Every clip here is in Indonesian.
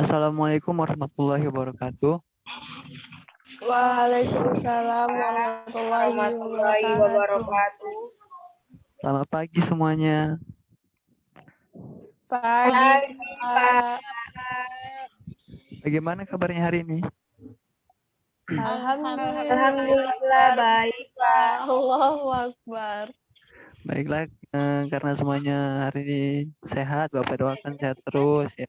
Assalamualaikum warahmatullahi wabarakatuh. Waalaikumsalam warahmatullahi wabarakatuh. Selamat pagi semuanya. Pagi, Pak. Bagaimana kabarnya hari ini? Alhamdulillah baik, Pak. Allahu Akbar. Baiklah, karena semuanya hari ini sehat, Bapak doakan sehat terus ya.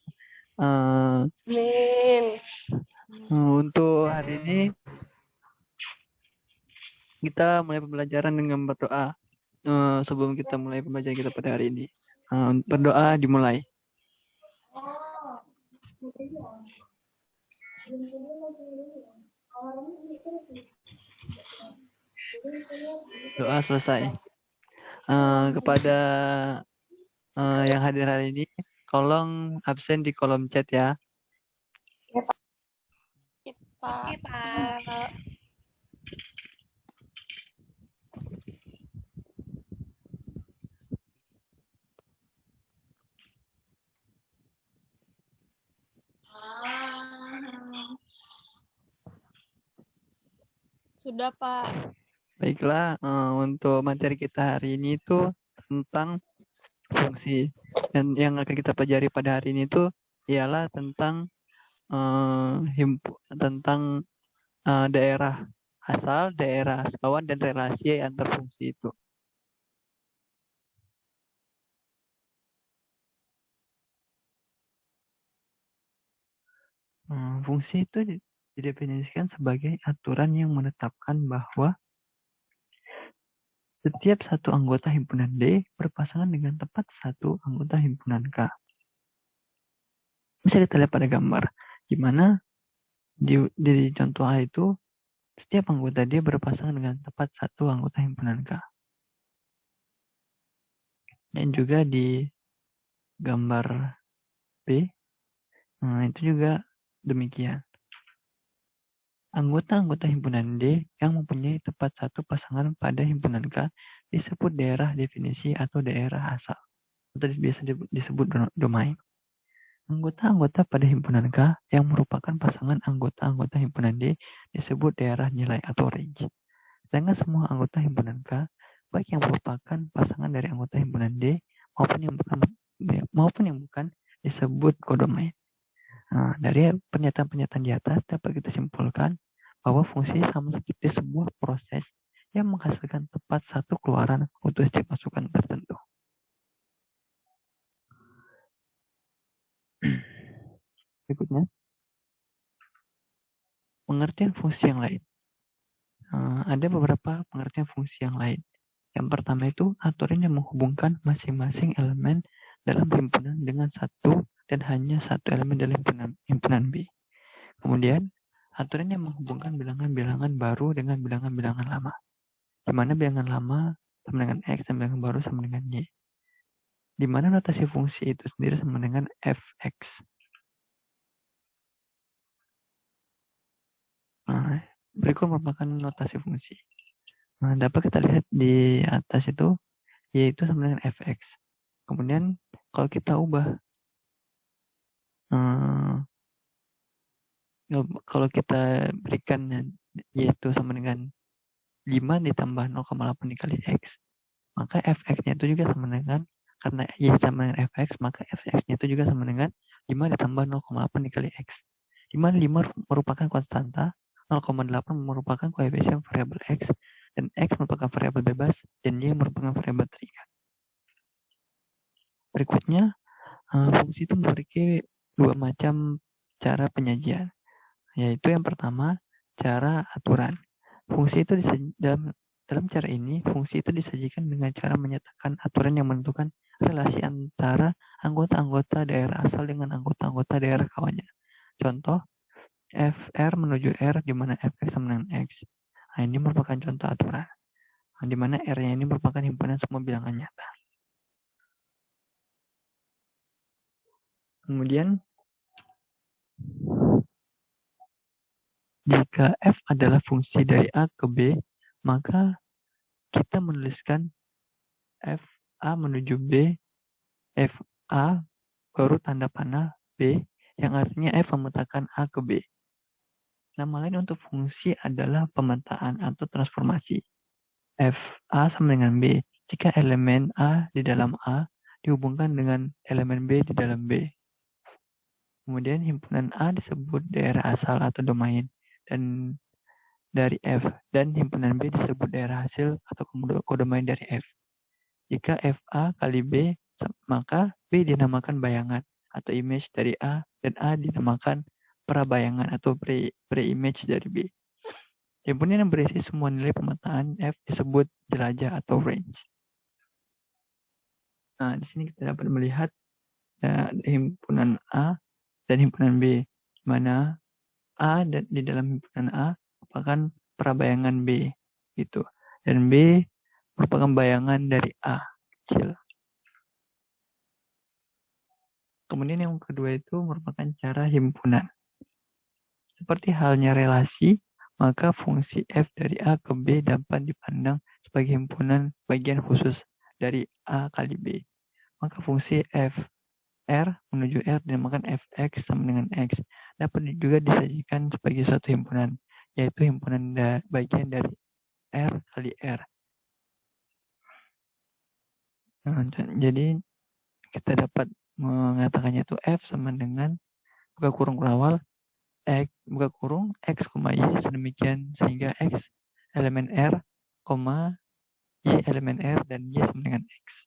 Amin. Untuk hari ini kita mulai pembelajaran dengan berdoa. Sebelum kita mulai pembelajaran kita pada hari ini, berdoa dimulai. Doa selesai. Kepada yang hadir hari ini, tolong absen di kolom chat ya. Pak. Sudah, Pak. Baiklah, untuk materi kita hari ini itu tentang fungsi. Dan yang akan kita pelajari pada hari ini itu ialah tentang daerah asal, daerah kawan, dan relasi antar fungsi itu. Fungsi itu didefinisikan sebagai aturan yang menetapkan bahwa setiap satu anggota himpunan D berpasangan dengan tepat satu anggota himpunan K. Bisa kita lihat pada gambar, di mana di contoh A itu setiap anggota D berpasangan dengan tepat satu anggota himpunan K. Dan juga di gambar B, itu juga demikian. Anggota-anggota himpunan D yang mempunyai tepat satu pasangan pada himpunan K disebut daerah definisi atau daerah asal, atau biasa disebut domain. Anggota-anggota pada himpunan K yang merupakan pasangan anggota-anggota himpunan D disebut daerah nilai atau range. Sedangkan semua anggota himpunan K, baik yang merupakan pasangan dari anggota himpunan D maupun yang bukan disebut kodomain. Nah, dari pernyataan-pernyataan di atas dapat kita simpulkan bahwa fungsi sama seperti sebuah proses yang menghasilkan tepat satu keluaran untuk setiap masukan tertentu. Berikutnya, pengertian fungsi yang lain. Ada beberapa pengertian fungsi yang lain. Yang pertama itu aturan yang menghubungkan masing-masing elemen dalam himpunan dengan satu dan hanya satu elemen dalam himpunan B. Kemudian, aturan yang menghubungkan bilangan-bilangan baru dengan bilangan-bilangan lama. Di mana bilangan lama sama dengan X dan bilangan baru sama dengan Y. Di mana notasi fungsi itu sendiri sama dengan fx. Nah, berikut merupakan notasi fungsi. Nah, dapat kita lihat di atas itu, yaitu sama dengan fx. Kemudian, kalau kita ubah, kalau kita berikan yaitu sama dengan 5 ditambah 0,8 dikali X, maka fx-nya itu juga sama dengan, karena Y sama dengan fx, maka fx-nya itu juga sama dengan 5 ditambah 0,8 dikali X. Di mana 5 merupakan konstanta, 0,8 merupakan koefisien variabel X, dan X merupakan variabel bebas, dan Y merupakan variabel terikat. Berikutnya, fungsi itu memiliki dua macam cara penyajian, yaitu yang pertama, cara aturan. Fungsi itu dalam cara ini, fungsi itu disajikan dengan cara menyatakan aturan yang menentukan relasi antara anggota-anggota daerah asal dengan anggota-anggota daerah kawannya. Contoh, FR menuju R, di mana Fx sama dengan X. Nah, ini merupakan contoh aturan, di mana R-nya ini merupakan himpunan semua bilangan nyata. Kemudian, jika F adalah fungsi dari A ke B, maka kita menuliskan FA menuju B, FA baru tanda panah B, yang artinya F memetakan A ke B. Nama lain untuk fungsi adalah pemetaan atau transformasi. F A sama dengan B jika elemen A di dalam A dihubungkan dengan elemen B di dalam B. Kemudian himpunan A disebut daerah asal atau domain dan dari F, dan himpunan B disebut daerah hasil atau kodomain dari F. Jika FA kali B, maka B dinamakan bayangan atau image dari A dan A dinamakan prabayangan atau pre-image dari B. Himpunan yang berisi semua nilai pemetaan F disebut jelajah atau range. Nah, di sini kita dapat melihat himpunan A dan himpunan B, di mana A dan di dalam himpunan A merupakan prabayangan B, gitu. Dan B merupakan bayangan dari A kecil. Kemudian yang kedua itu merupakan cara himpunan. Seperti halnya relasi, maka fungsi F dari A ke B dapat dipandang sebagai himpunan bagian khusus dari A kali B. Maka fungsi F R menuju R dinamakan Fx sama dengan X. Dapat juga disajikan sebagai suatu himpunan, yaitu himpunan bagian dari R kali R. Nah, jadi kita dapat mengatakannya itu F sama dengan buka kurung awal X buka kurung X, Y sedemikian sehingga X elemen R, Y elemen R dan Y sama dengan X.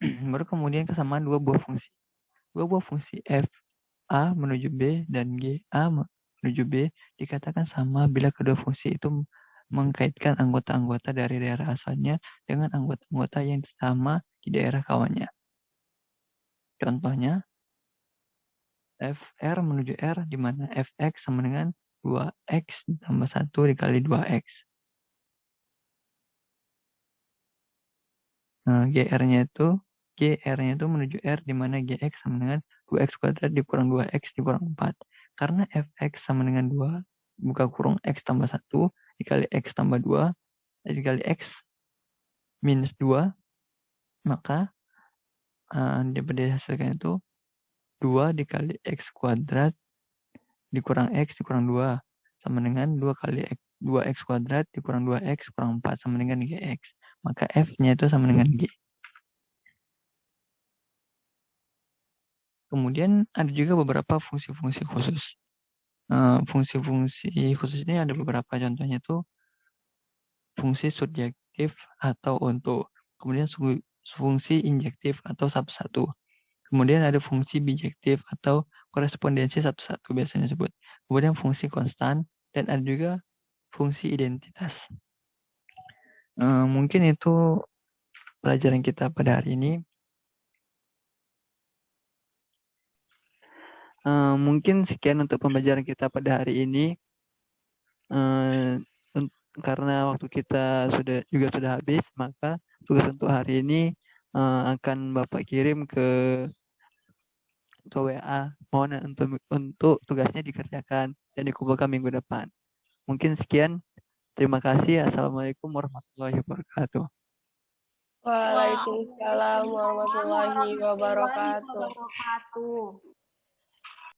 Baru kemudian kesamaan dua buah fungsi. Dua buah fungsi F A menuju B dan G A menuju B dikatakan sama bila kedua fungsi itu mengkaitkan anggota-anggota dari daerah asalnya dengan anggota-anggota yang sama di daerah kawannya. Contohnya, FR menuju R di mana Fx sama dengan 2x tambah 1 dikali 2x. Nah, GR-nya itu menuju R di mana Gx sama dengan 2x kuadrat dikurang 2x dikurang 4. Karena Fx sama dengan 2, buka kurung X tambah 1 dikali X tambah 2 dikali X minus 2, maka dapat dihasilkan itu 2 dikali X kuadrat dikurang X dikurang 2 sama dengan 2 kali 2x kuadrat dikurang 2x kurang 4 sama dengan Gx. Maka F-nya itu sama dengan G. Kemudian ada juga beberapa fungsi-fungsi khusus. Fungsi-fungsi khusus ini ada beberapa, contohnya itu fungsi subjektif atau untuk. Kemudian fungsi injektif atau satu-satu. Kemudian ada fungsi bijektif atau korespondensi satu-satu biasanya disebut. Kemudian fungsi konstan dan ada juga fungsi identitas. Mungkin itu pelajaran kita pada hari ini. Mungkin sekian untuk pembelajaran kita pada hari ini. Karena waktu kita sudah habis, maka tugas untuk hari ini akan Bapak kirim ke WA. Mohon untuk tugasnya dikerjakan dan dikumpulkan minggu depan. Mungkin sekian. Terima kasih. Assalamualaikum warahmatullahi wabarakatuh. Waalaikumsalam warahmatullahi wabarakatuh.